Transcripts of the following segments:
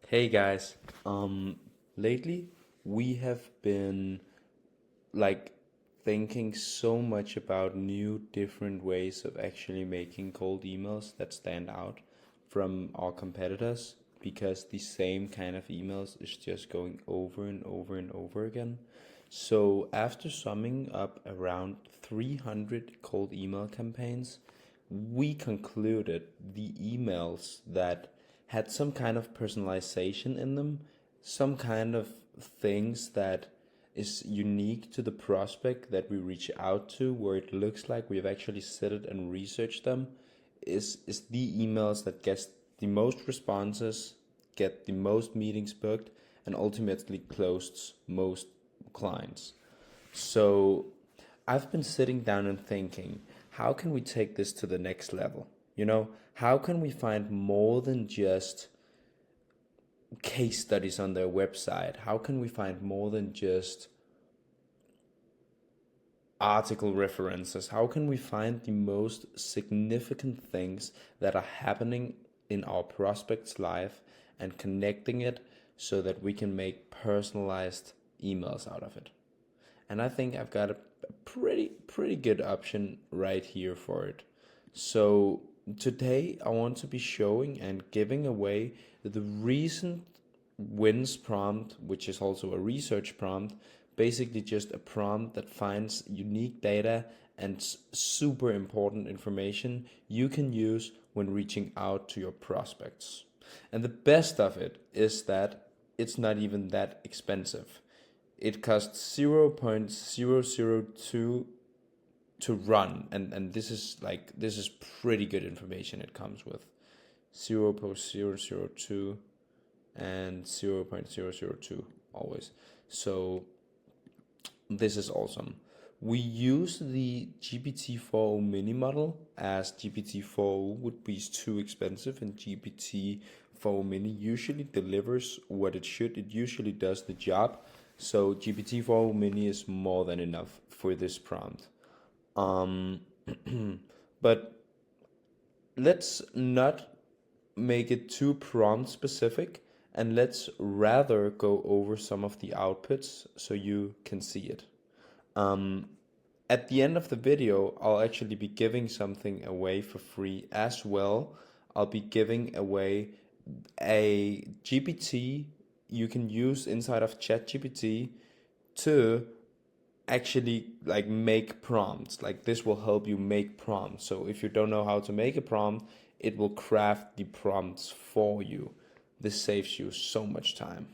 Hey guys, lately we have been like thinking so much about new different ways of actually making cold emails that stand out from our competitors because the same kind of emails is just going over and over and over again. So after summing up around 300 cold email campaigns, we concluded the emails that had some kind of personalization in them, some kind of things that is unique to the prospect that we reach out to, where it looks like we've actually set it and researched them, is the emails that get the most responses, get the most meetings booked, and ultimately closed most clients. So I've been sitting down and thinking, how can we take this to the next level? How can we find more than just case studies on their website? How can we find more than just article references? How can we find the most significant things that are happening in our prospect's life and connecting it so that we can make personalized emails out of it? And I think I've got a pretty good option right here for it. So today I want to be showing and giving away the recent wins prompt, which is also a research prompt, basically just a prompt that finds unique data and super important information you can use when reaching out to your prospects. And the best of it is that it's not even that expensive. It costs 0.002 to run, and this is pretty good information it comes with. 0.002 and 0.002 always. So this is awesome. We use the GPT-4o mini model, as GPT-4o would be too expensive and GPT-4o mini usually delivers what it should. It usually does the job. So GPT-4o mini is more than enough for this prompt. But let's not make it too prompt specific, and let's rather go over some of the outputs so you can see it. At the end of the video, I'll actually be giving something away for free as well. I'll be giving away a GPT you can use inside of ChatGPT to actually like make prompts. Like this will help you make prompts. So if you don't know how to make a prompt, it will craft the prompts for you. This saves you so much time.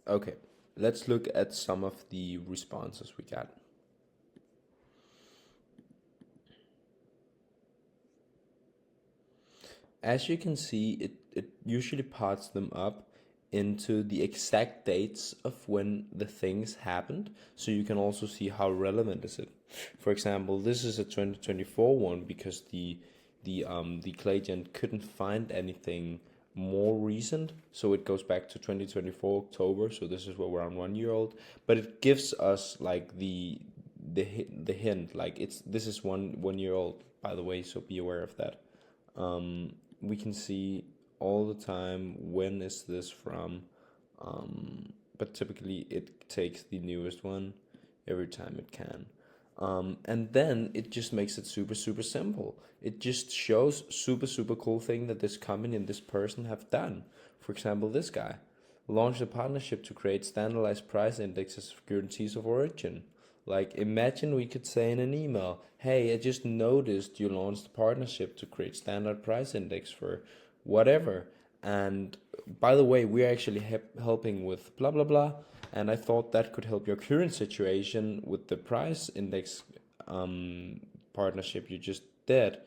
Okay, let's look at some of the responses we got. As you can see, it usually parts them up into the exact dates of when the things happened, so you can also see how relevant is it. For example, this is a 2024 one because the Claygen couldn't find anything more recent, so it goes back to 2024 October. So this is where we're on 1 year old, but it gives us like the hint, like this is one year old, by the way, so be aware of that. We can see all the time when is this from, but typically it takes the newest one every time it can. And then it just makes it super simple. It just shows super cool thing that this company and this person have done. For example, this guy launched a partnership to create standardized price indexes of guarantees of origin. Like, imagine we could say in an email, hey, I just noticed you launched a partnership to create standard price index for whatever. And by the way, we're actually helping with blah, blah, blah. And I thought that could help your current situation with the price index partnership you just did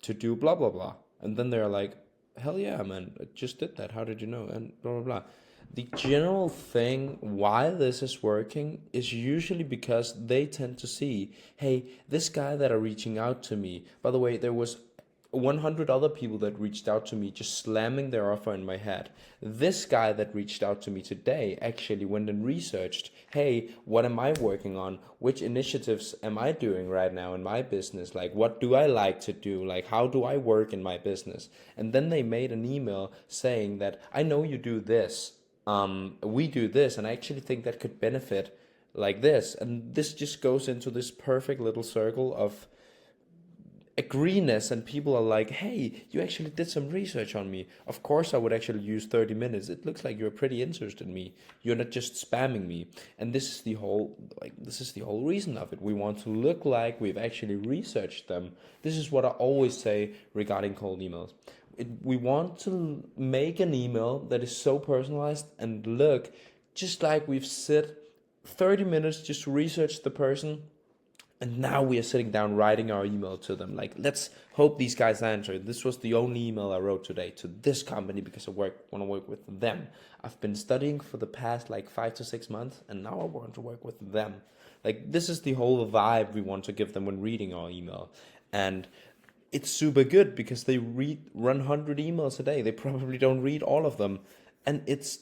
to do blah, blah, blah. And then they're like, hell yeah, man, I just did that. How did you know? And blah, blah, blah. The general thing why this is working is usually because they tend to see, hey, this guy that are reaching out to me, by the way, there was 100 other people that reached out to me, just slamming their offer in my head. This guy that reached out to me today actually went and researched, hey, what am I working on? Which initiatives am I doing right now in my business? Like, what do I like to do? Like, how do I work in my business? And then they made an email saying that, I know you do this. We do this, and I actually think that could benefit like this. And this just goes into this perfect little circle of agreeness, and people are like, hey, you actually did some research on me. Of course I would actually use 30 minutes. It looks like you're pretty interested in me. You're not just spamming me. And this is the whole reason of it. We want to look like we've actually researched them. This is what I always say regarding cold emails. We want to make an email that is so personalized and look just like we've sit 30 minutes just to research the person, and now we are sitting down writing our email to them. Like, let's hope these guys answer. This was the only email I wrote today to this company because I want to work with them. I've been studying for the past like 5 to 6 months, and now I want to work with them. Like, this is the whole vibe we want to give them when reading our email. And it's super good because they run 100 emails a day. They probably don't read all of them. And it's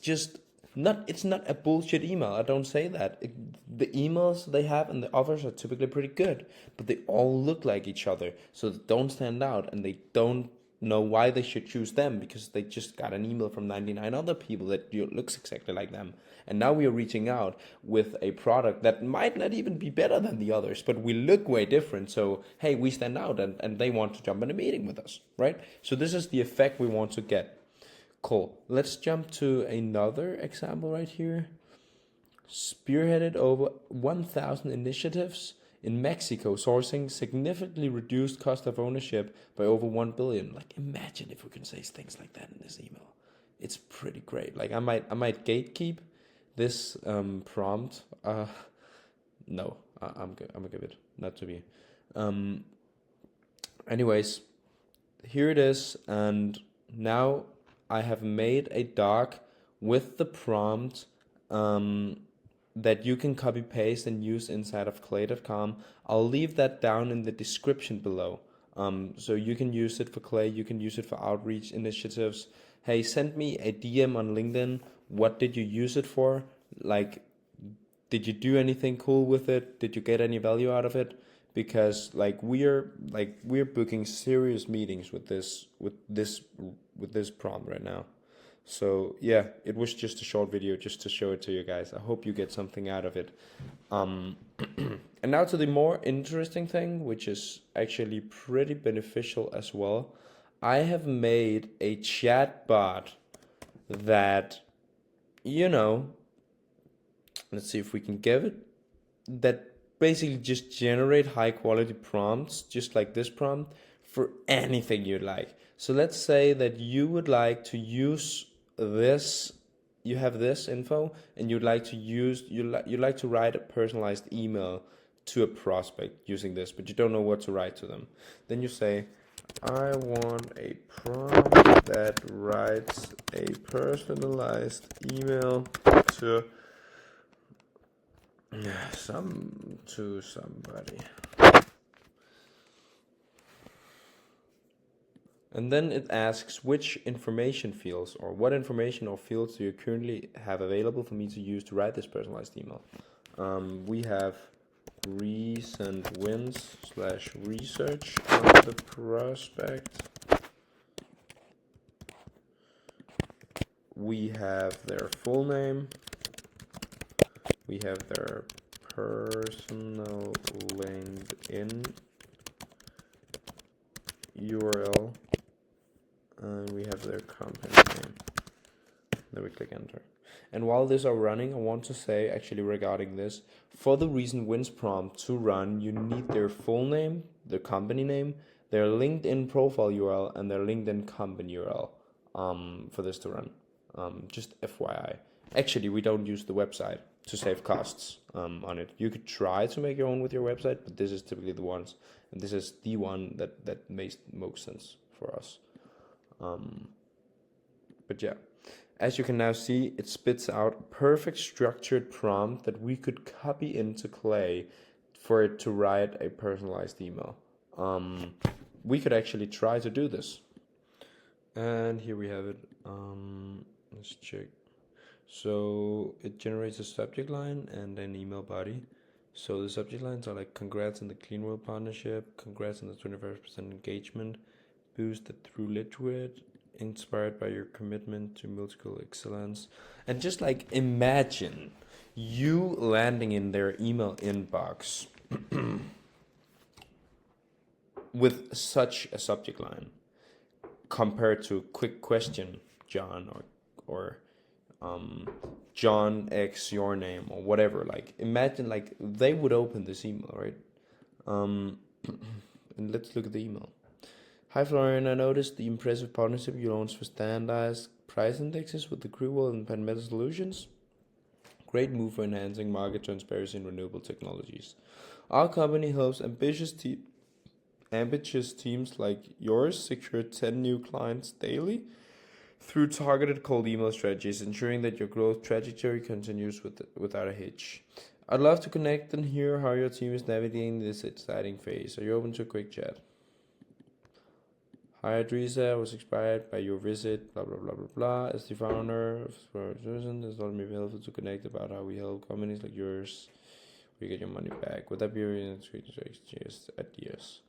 not a bullshit email. I don't say that. The emails they have and the offers are typically pretty good, but they all look like each other, so they don't stand out, and they don't know why they should choose them because they just got an email from 99 other people that looks exactly like them. And now we are reaching out with a product that might not even be better than the others, but we look way different. So, hey, we stand out, and they want to jump in a meeting with us, right? So this is the effect we want to get. Cool. Let's jump to another example right here. Spearheaded over 1,000 initiatives in Mexico, sourcing significantly reduced cost of ownership by over 1 billion. Like, imagine if we can say things like that in this email. It's pretty great. Like, I might gatekeep this prompt. No, I'm gonna give it not to be. Anyways, here it is, and now I have made a doc with the prompt that you can copy paste and use inside of clay.com. I'll leave that down in the description below. So you can use it for Clay, you can use it for outreach initiatives. Hey, send me a DM on LinkedIn. What did you use it for? Like, did you do anything cool with it? Did you get any value out of it? Because we're booking serious meetings with this prompt right now. So yeah, it was just a short video just to show it to you guys. I hope you get something out of it. And now to the more interesting thing, which is actually pretty beneficial as well. I have made a chat bot that, let's see if we can give it, that basically just generate high quality prompts, just like this prompt, for anything you'd like. So let's say that you would like to use this, you have this info, and you'd like to write a personalized email to a prospect using this, but you don't know what to write to them. Then you say, I want a prompt that writes a personalized email to somebody. And then it asks which information fields or what information or fields do you currently have available for me to use to write this personalized email. We have recent wins / research on the prospect. We have their full name. We have their personal LinkedIn URL. And we have their company name. Then we click enter. And while these are running, I want to say actually regarding this, for the recent wins prompt to run, you need their full name, their company name, their LinkedIn profile URL, and their LinkedIn company URL for this to run. Just FYI. Actually, we don't use the website to save costs on it. You could try to make your own with your website, but this is typically the ones, and this is the one that makes most sense for us. But yeah, as you can now see, it spits out a perfect structured prompt that we could copy into Clay for it to write a personalized email. we could actually try to do this. And here we have it. Let's check. So it generates a subject line and an email body. So the subject lines are like, congrats on the Clean World partnership, congrats on the 25% engagement, boosted through Lituate, inspired by your commitment to multicultural excellence. And just like imagine you landing in their email inbox with such a subject line compared to quick question, John, or John X your name, or whatever. Like imagine like they would open this email, right? And let's look at the email. Hi Florian, I noticed the impressive partnership you launched for standardized price indexes with the Crewell and Penmeta Solutions. Great move for enhancing market transparency in renewable technologies. Our company helps ambitious teams like yours secure 10 new clients daily through targeted cold email strategies, ensuring that your growth trajectory continues without a hitch. I'd love to connect and hear how your team is navigating this exciting phase. Are you open to a quick chat? Hi Adrisa, I was inspired by your visit, blah blah blah blah blah. As the founder of Personalize, it's thought it may be helpful to connect about how we help companies like yours where you get your money back. Would that be really just ideas?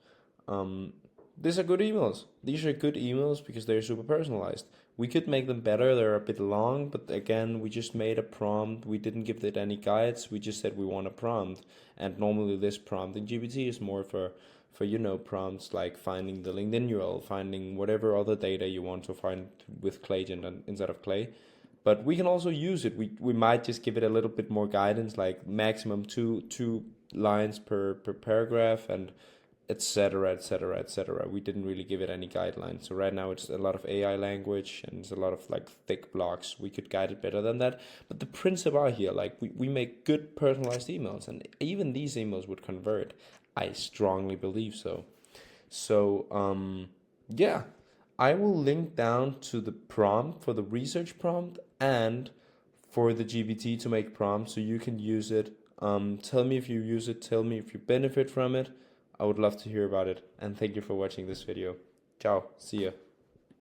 These are good emails. These are good emails because they're super personalized. We could make them better. They're a bit long, but again, we just made a prompt. We didn't give it any guides. We just said we want a prompt. And normally this prompt in GPT is more for prompts like finding the LinkedIn URL, finding whatever other data you want to find with Claygen instead of Clay. But we can also use it. We might just give it a little bit more guidance, like maximum two lines per paragraph, and etc., etc., etc. We didn't really give it any guidelines. So right now it's a lot of AI language and it's a lot of like thick blocks. We could guide it better than that. But the principle are here, like we make good personalized emails, and even these emails would convert. I strongly believe so. So yeah, I will link down to the prompt for the research prompt and for the GPT to make prompts so you can use it. Tell me if you use it. Tell me if you benefit from it. I would love to hear about it. And thank you for watching this video. Ciao. See ya.